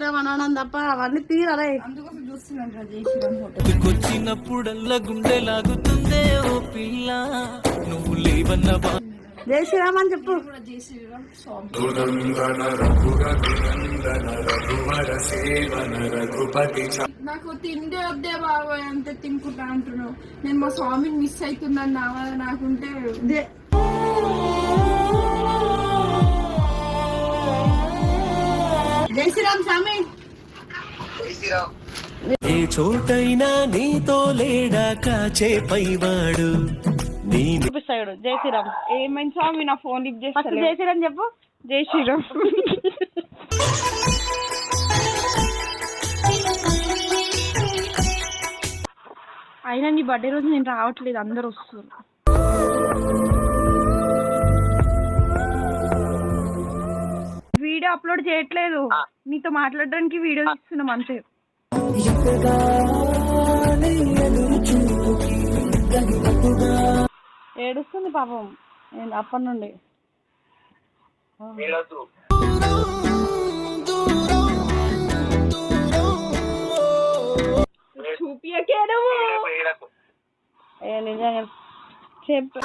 శ్రీరామ్ అనడం తప్ప అవన్నీ తీరాలే. అందుకోసం చూస్తున్నాను జై శ్రీరామ్ ఫోటో. వచ్చినప్పుడల్లా గుండె లాగుతుందే ఓ పిల్ల నువ్వు లేవన్న జై శ్రీరామ్ అని చెప్పు. జై శ్రీరామ్ సాంగ్. నాకు తిండే వద్దే బాబాయ్ అంతే తినుకుంటా అంటున్నావు. నేను మా స్వామిని మిస్ అవుతుందని నాకుంటే జై శ్రీరామ్ స్వామి. ఏ చోటైనా నీతో లేడా కాచే పైవాడు చూపిస్తాడు. జై శ్రీరామ్. ఏమైంది స్వామి నా ఫోన్ లిఫ్ట్ చేస్తా. జై శ్రీరామ్ చెప్పు. జై శ్రీరామ్. అయినా నీ బర్త్డే రోజు నేను రావట్లేదు, అందరు వస్తారు. వీడియో అప్లోడ్ చేయట్లేదు, నీతో మాట్లాడడానికి వీడియో ఇస్తున్నాం అంతే. ఏడుస్తుంది పాపం అప్పటి నుండి. చూపియకే నువ్వు నిజంగా చెప్పు.